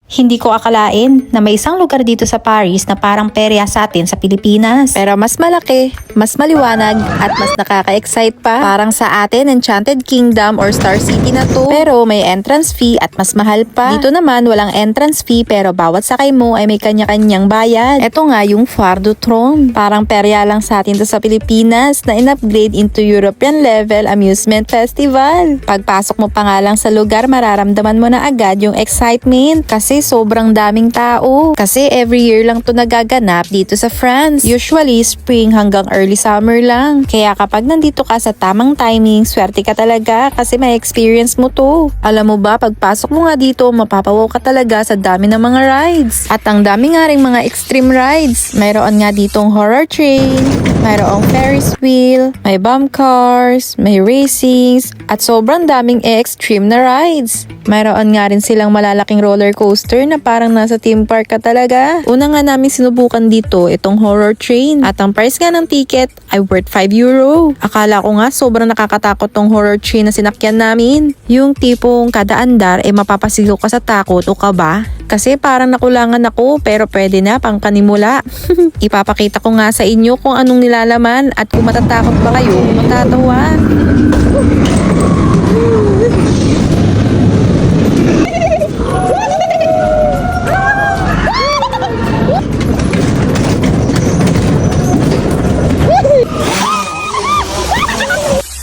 Hindi ko akalain na may isang lugar dito sa Paris na parang perya sa atin sa Pilipinas. Pero mas malaki, mas maliwanag, at mas nakaka-excite pa. Parang sa atin, Enchanted Kingdom or Star City na to. Pero may entrance fee at mas mahal pa. Dito naman, walang entrance fee pero bawat sakay mo ay may kanya-kanyang bayad. Ito nga yung Foire du Trône. Parang perya lang sa atin to sa Pilipinas na in-upgrade into European level amusement festival. Pagpasok mo pa nga lang sa lugar, mararamdaman mo na agad yung excitement kasi sobrang daming tao. Kasi every year lang to nagaganap dito sa France. Usually spring hanggang early summer lang. Kaya kapag nandito ka sa tamang timing, swerte ka talaga kasi may experience mo to. Alam mo ba, pagpasok mo nga dito, mapapawaw ka talaga sa dami ng mga rides. At ang dami nga ring mga extreme rides. Mayroon nga ditong horror train, mayroong Ferris wheel, may bump cars, may racings, at sobrang daming extreme na rides. Mayroon nga rin silang malalaking roller coaster na parang nasa theme park ka talaga. Una nga namin sinubukan dito itong horror train at ang price nga ng ticket ay worth 5 euro. Akala ko nga sobrang nakakatakot tong horror train na sinakyan namin. Yung tipong kada andar ay mapapasigaw ka sa takot o kaba. Kasi parang nakulangan ako pero pwede na pang kanimula. Ipapakita ko nga sa inyo kung anong nilalaman at kung matatakot ba kayo o matatawa.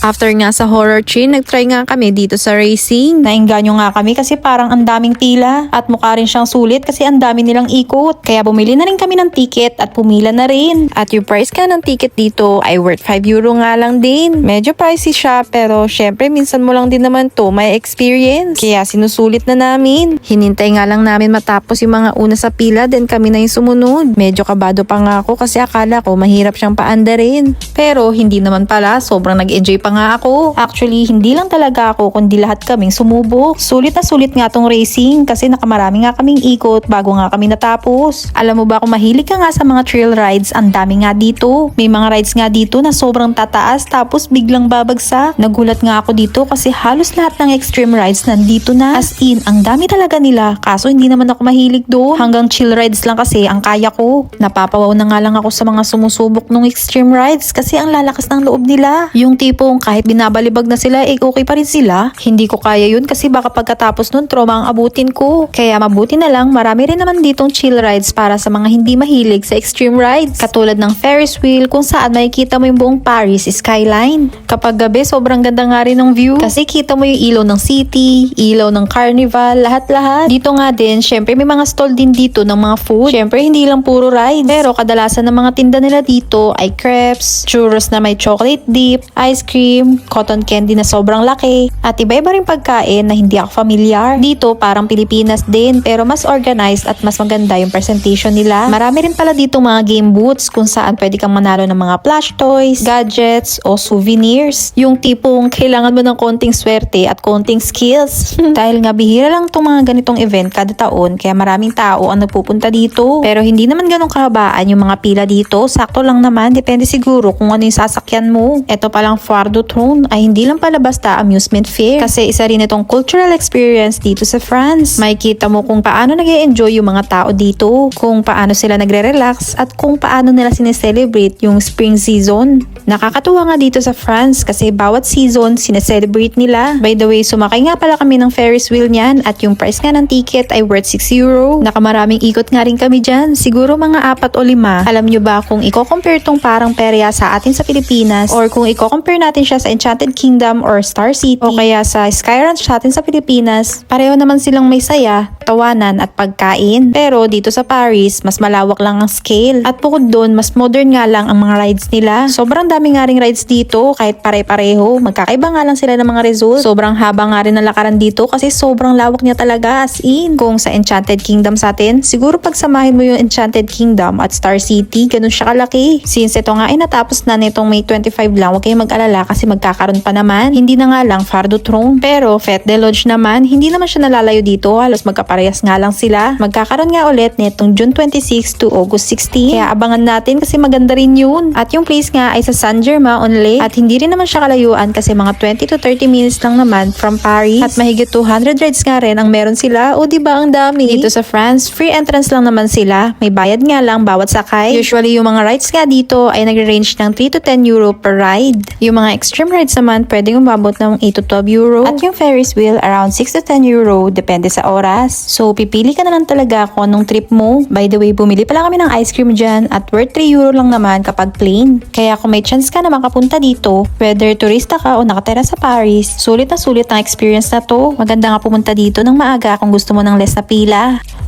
After nga sa horror train, nagtry nga kami dito sa racing. Nainganyo nga kami kasi parang ang daming pila at mukha rin siyang sulit kasi ang dami nilang ikot. Kaya bumili na rin kami ng ticket at pumila na rin. At yung price nga ng ticket dito ay worth 5 euro nga lang din. Medyo pricey siya pero syempre minsan mo lang din naman to may experience. Kaya sinusulit na namin. Hinintay nga lang namin matapos yung mga una sa pila then kami na yung sumunod. Medyo kabado pa nga ako kasi akala ko mahirap siyang paandarin. Pero hindi naman pala, sobrang nag-enjoy pa nga ako. Actually, hindi lang talaga ako kundi lahat kaming sumubok. Sulit na sulit nga tong racing kasi nakamarami nga kaming ikot bago nga kami natapos. Alam mo ba kung mahilig ka nga sa mga trail rides, ang dami nga dito. May mga rides nga dito na sobrang tataas tapos biglang babagsak. Nagulat nga ako dito kasi halos lahat ng extreme rides nandito na. As in, ang dami talaga nila. Kaso hindi naman ako mahilig doon. Hanggang chill rides lang kasi ang kaya ko. Napapawaw na nga lang ako sa mga sumusubok ng extreme rides kasi ang lalakas ng loob nila. Yung tipong kahit binabalibag na sila, okay pa rin sila. Hindi ko kaya yun kasi baka pagkatapos nun trauma ang abutin ko. Kaya mabuti na lang, marami rin naman ditong chill rides para sa mga hindi mahilig sa extreme rides. Katulad ng Ferris wheel kung saan makikita mo yung buong Paris skyline. Kapag gabi, sobrang ganda nga rin ng view kasi kita mo yung ilaw ng city, ilaw ng carnival, lahat-lahat. Dito nga din, syempre may mga stall din dito ng mga food. Syempre hindi lang puro rides. Pero kadalasan ng mga tinda nila dito ay crepes, churros na may chocolate dip, ice cream, cotton candy na sobrang laki, at iba-iba ring pagkain na hindi ako familiar. Dito parang Pilipinas din pero mas organized at mas maganda yung presentation nila. Marami rin pala dito mga game booths kung saan pwede kang manalo ng mga plush toys, gadgets o souvenirs. Yung tipong kailangan mo ng konting swerte at konting skills. Dahil nga bihira lang itong mga ganitong event kada taon kaya maraming tao ang nagpupunta dito. Pero hindi naman ganun kahabaan yung mga pila dito. Sakto lang naman, depende siguro kung ano yung sasakyan mo. Ito palang Foire du Trône ay hindi lang pala basta amusement fair kasi isa rin itong cultural experience dito sa France. Makikita mo kung paano nag-e-enjoy yung mga tao dito, kung paano sila nagre-relax at kung paano nila sineselebrate yung spring season. Nakakatuwa nga dito sa France kasi bawat season sineselebrate nila. By the way, sumakay nga pala kami ng Ferris wheel niyan at yung price nga ng ticket ay worth 6 euro. Nakamaraming ikot nga rin kami dyan, siguro mga 4 o 5. Alam nyo ba kung i-compare tong parang perya sa atin sa Pilipinas or kung i-compare natin siya sa Enchanted Kingdom or Star City o kaya sa Sky Ranch natin sa Pilipinas, pareho naman silang may saya, tawanan at pagkain. Pero dito sa Paris, mas malawak lang ang scale. At bukod doon, mas modern nga lang ang mga rides nila. Sobrang dami nga ring rides dito kahit pare-pareho. Magkakaiba nga lang sila ng mga result. Sobrang haba nga rin ng lakaran dito kasi sobrang lawak niya talaga as in. Kung sa Enchanted Kingdom sa atin, siguro pagsamahin mo yung Enchanted Kingdom at Star City, ganun siya kalaki. Since ito nga ay natapos na nitong May 25 lang, huwag kayong mag-alala kasi magkakaroon pa naman. Hindi na nga lang Fardo Throne. Pero Fête de Lodge naman, hindi naman siya nalalayo dito. Halos magkaparehas nga lang sila. Magkakaroon nga ulit netong June 26 to August 16. Kaya abangan natin kasi maganda rin yun. At yung place nga ay sa Saint-Germain on Lake. At hindi rin naman siya kalayuan kasi mga 20 to 30 minutes lang naman from Paris. At mahigit 200 rides nga rin ang meron sila. O diba ang dami? Dito sa France, free entrance lang naman sila. May bayad nga lang bawat sakay. Usually yung mga rides nga dito ay nagre-range ng 3 to 10 euro per ride. Yung mga extreme rides naman pwedeng umabot ng 8 to 12 euro. At yung Ferris wheel around 6 to 10 euro depende sa oras. So pipili ka na lang talaga kung anong trip mo. By the way, bumili pala kami ng ice cream dyan at worth 3 euro lang naman kapag plain. Kaya kung may chance ka na makapunta dito, whether turista ka o nakatera sa Paris, sulit ang experience na to. Maganda nga pumunta dito ng maaga kung gusto mo ng less na pila.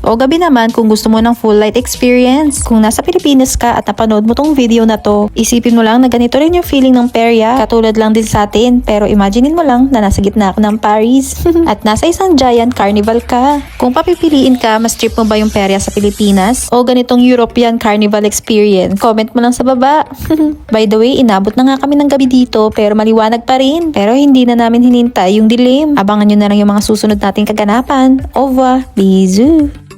O gabi naman kung gusto mo ng full light experience. Kung nasa Pilipinas ka at napanood mo tong video na to, isipin mo lang na ganito rin yung feeling ng perya. Katulad lang din sa atin, pero imaginein mo lang na nasa gitna ako ng Paris. At nasa isang giant carnival ka. Kung papipiliin ka, mas trip mo ba yung perya sa Pilipinas o ganitong European carnival experience? Comment mo lang sa baba. By the way, inabot na nga kami ng gabi dito pero maliwanag pa rin. Pero hindi na namin hinintay yung dilim. Abangan nyo na lang yung mga susunod nating kaganapan. Au revoir. Bisous.